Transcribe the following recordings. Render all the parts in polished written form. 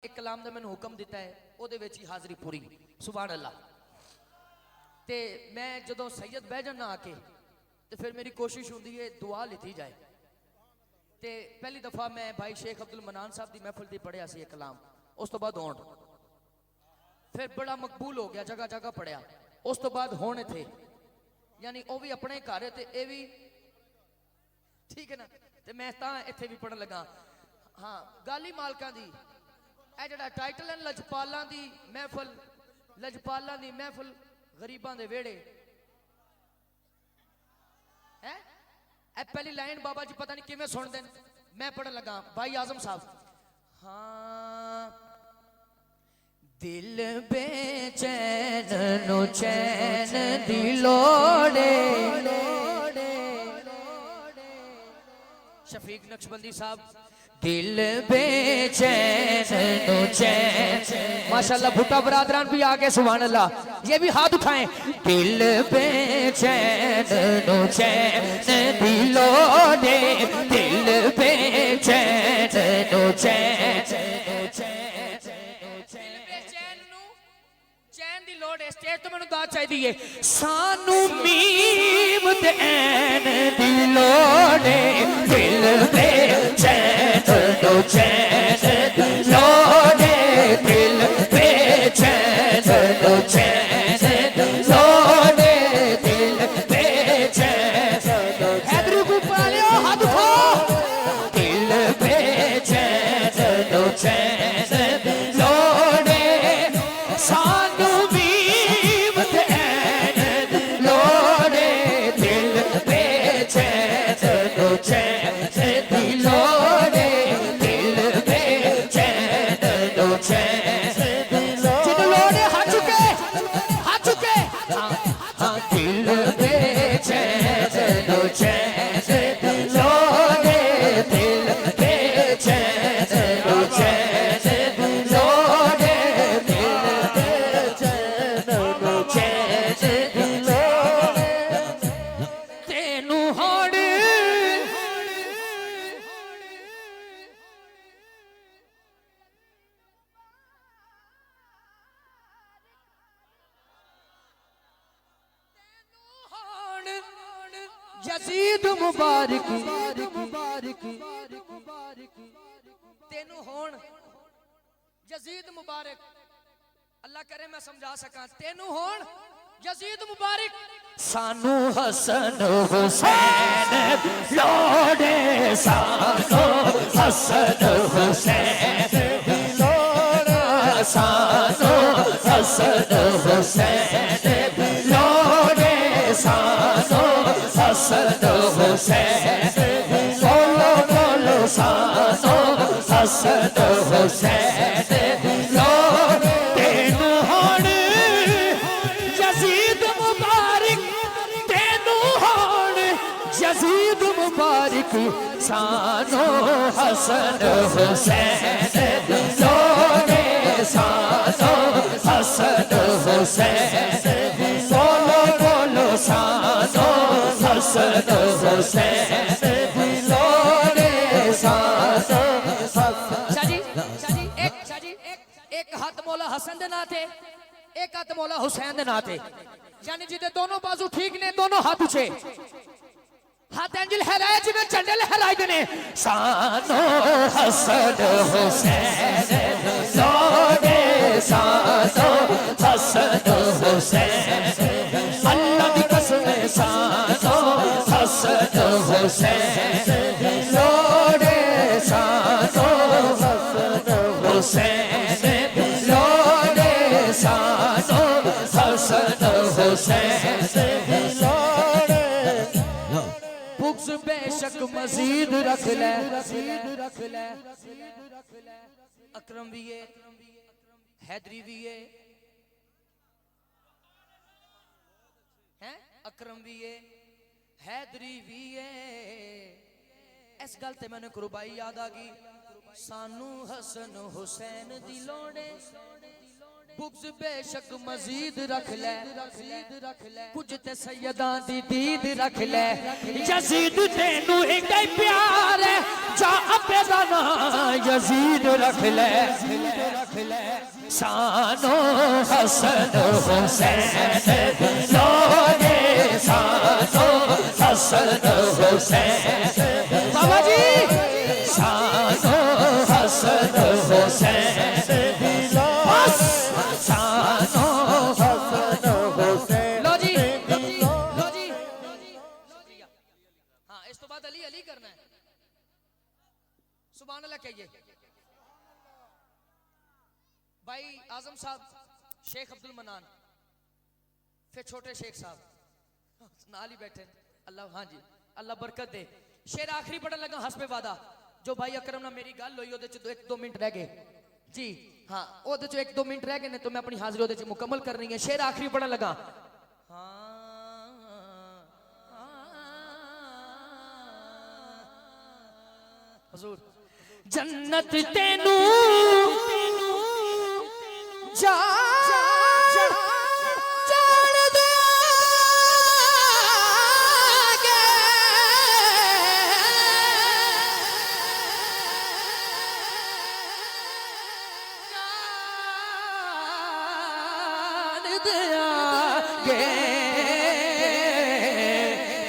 एक कलाम दा मैंने हुक्म दिता है ओदे विच ही हाज़री पूरी सुभान अल्लाह। ते मैं जदों सैयद बह जाना आके ते फिर मेरी कोशिश होंदी है दुआ लिखी जाए। ते पहली दफा मैं भाई शेख अब्दुल मनान साहब की महफिल दी पढ़िया सी कलाम, उस तो बाद होंठ फिर बड़ा मकबूल हो गया, जगह जगह पढ़िया। उस तो बाद होने थे यानी वह भी अपने घर है ते ए भी ठीक है ना। ते मैं तां इत्थे भी पढ़न लगा। हाँ गाली मालकां दी ए जड़ा टाइटल है लजपालां दी महफिल, लजपालां दी महफिल गरीबां दे वेड़े है। ए पहली लाइन बाबा जी पता नहीं किवें सुन देन, मैं पढ़न लगा भाई आजम साहब। हाँ दिल बेचैन नु चैन दी लोड़े, शफीक नक्शबंदी साहब। दिल बेचैन नु चैन, माशाल्लाह भुट्टा बरादरान भी आगे सुभान अल्लाह, ये भी हाथ उठाएं। दिल बेचैन नु चैन दी लोड़े, दिल बेचैन नु चैन स्टेज तो मैंने दाद चाहिए। सानू मीम ते ऐन दी लोड़े, दिल बेचैन नु चैन दी लोड़े, दिल बेचैन नु चैन दी लोड़े, दिल बेचैन हैदरू को पालियो हाथ उठो। दिल बेचैन नु चैन दी लोड़े, सानू यजीद मुबारक तेनू होण यजीद मुबारक, अल्लाह करे मैं समझा सका। तेनू होण यजीद मुबारक, सानू हसन हुसैन लोड़े, सानू हसन हुसैन लोड़े, सानू हसन हुसैन लोड़े, सानू हसन हुसैन बोलो बोलो, सानू हसन हुसैन लोड़े। तेनू होण यजीद मुबारक, तेनू होण यजीद मुबारक, सानू हसन हुसैन लोड़े, सानू हसन हुसैन बोलो बोलो, सानू हसन हुसैन लोड़े, सानू एक हाथ मौला हसन दे नाते, एक हाथ मौला हुसैन दे नाते, यानी जिदे दोनों बाजू ठीक ने, दोनों हाथ उठे, हाथ एंजल लहराए जिवें झंडे लहराए दे ने। सानू हसन हुसैन लोड़े, सानू हसन हुसैन अल्लाह दी कसम, सानू हसन हुसैन लोड़े, सानू हसन हुसैन लोड़े, सानू हसन हुसैन लोड़े। बुक्स बेशक मजीद रख ले, अकरम भी है, हैदरी भी है, अकरम भी है, हैदरी भी है। इस गल ते मैंने कुर्बाई याद आ गई, सानू हसन हुसैन दी लोड़े, बुग्ज बेशक मजीद रख ले कुछ ते सैयदा दी दीद रख ले यजीद तेनू एक प्यार है जा अपे दा नाम यजीद रख ले शानो हसन हुसैन लोगे शानो हसन हुसैन बाबा जी शानो हसन हुसैन भाई आजम साहब शेख अब्दुल मनान फिर छोटे शेख साहब नाल ही बैठे अल्लाह हाँ जी अल्लाह बरकत दे शेर आखिरी पढ़न लगा हस्बे वादा जो भाई अकरम ना मेरी गल हुई ओदे च 1-2 मिनट रह गए जी हाँ ओदे च 1-2 मिनट रह गए ने तो मैं अपनी हाजिरी ओदे च मुकम्मल करनी है शेर आखिरी पढ़न लगा हुजूर जन्नत तेनू जान दे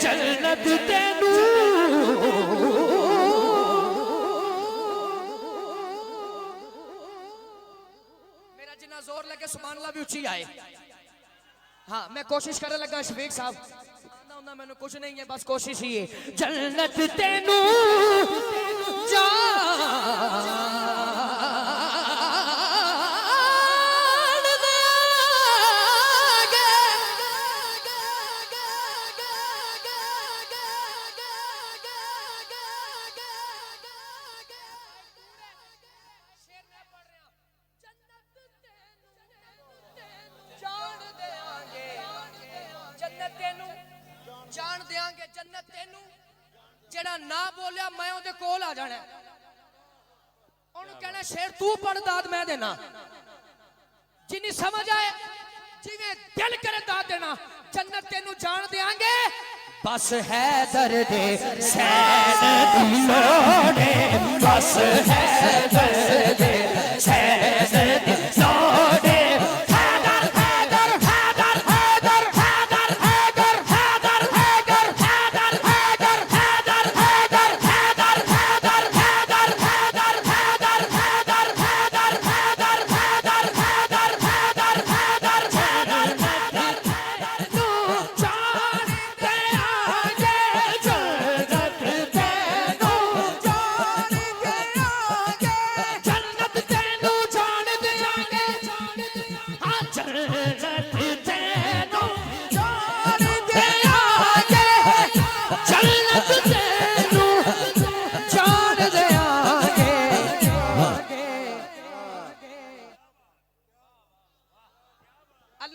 जन्नत तेनू जोर लगे सुभान अल्लाह भी उची आए हाँ मैं कोशिश करने लगा शफीक साहब आंदा मैंने कुछ नहीं है बस कोशिश ही है जन्नत तेनू जान देंगे जन्नत तेनू जेड़ा ना बोलिया मैं ओदे कोल आ जाना ओनू कहना शेर तू पढ़ दाद मैं देना जिन्नी समझ आए जिवें दिल करे दाद देना जन्नत तेनू जान देंगे बस है दर्द सैन दी लोड़े बस है दर्द सैन दी लोड़े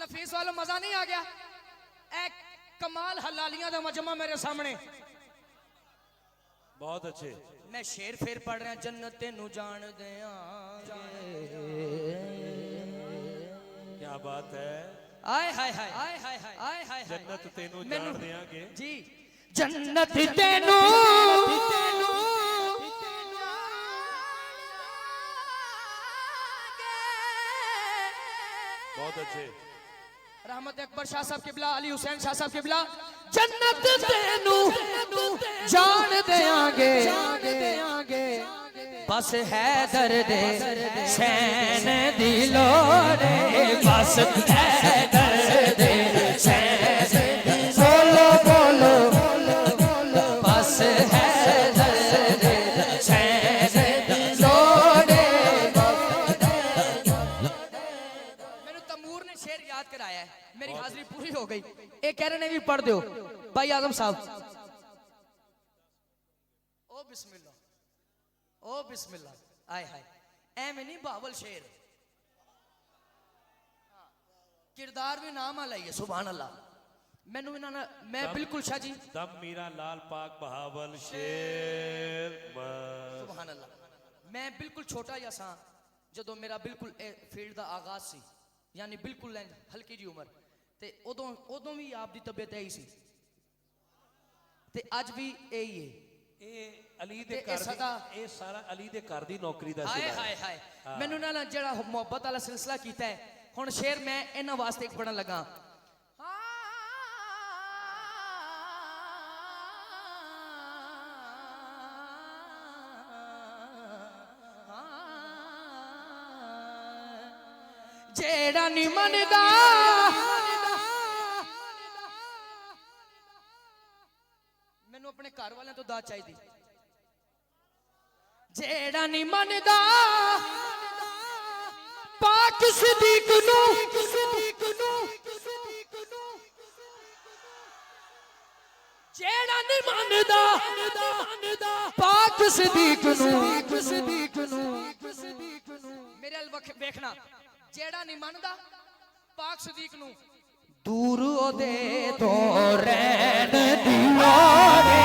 नफीस वालों मजा नहीं आ गया एक कमाल हलालियां दा मजमा मेरे सामने बहुत अच्छे मैं शेर फिर पढ़ रहा जन्नत तेनू जान दिया क्या बात है आय हाय हाय आय हाय हाय आय हाय जन्नत तेनू जान देंगे जी जन्नत तेनू बहुत अच्छे रहमत अकबर शाह साहब किबला अली हुसैन शाह साहब किबला जन्नत तेनू जान देंगे बस है दर्द सैन दी लोड़े बस है दर्द सैन बोलो बोलो बस है दर्द सैन दी लोड़े मैंने तमूर ने शेर याद कराया है मेरी हाजिरी पूरी हो गई एक कह रहे ने भी पढ़ दो भाई आजम साहब ओ बिस्मिल्लाह ओ बिस्मिल्लाह आय हाय एवें नहीं बावल शेर किरदार भी नाम वाला ही है सुभान अल्लाह मैनू इन्होंने मैं बिल्कुल शाह जी दम मीरा लाल पाक बहावल शेर सुभान अल्लाह मैं बिल्कुल छोटा या सा जो मेरा बिल्कुल फील्ड का आगाज सी यानी बिल्कुल हल्की जी उम्र ते उदों भी आप दी तबीयत यही सी ते अज भी यही है ਇਹ ਅਲੀ ਤੇ ਦੇ ਇਹ ਘਰ ਸਦਾ- ਦੀ ਇਹ ਸਾਰਾ ਅਲੀ ਦੇ ਘਰ ਦੀ ਨੌਕਰੀ ਦਾ हाय ਸਿਲਾ हाय ਹੈ हाय मैनू ना जड़ा मोहब्बत वाला सिलसिला कीता है हुण शेर मैं इन्हां वास्ते एक पढ़न लगा जेड़ा नी मनदा मैनू अपने घर वाले तो दाद चाहिए जेड़ा नी मनदा पाक सिद्दीक नू जेड़ा नी मनदा पाक सिद्दीक नू मेरे अल वेखना जेड़ा नी मनदा पाक सिद्दीक नू दूर ओदे तो रहन दीवाने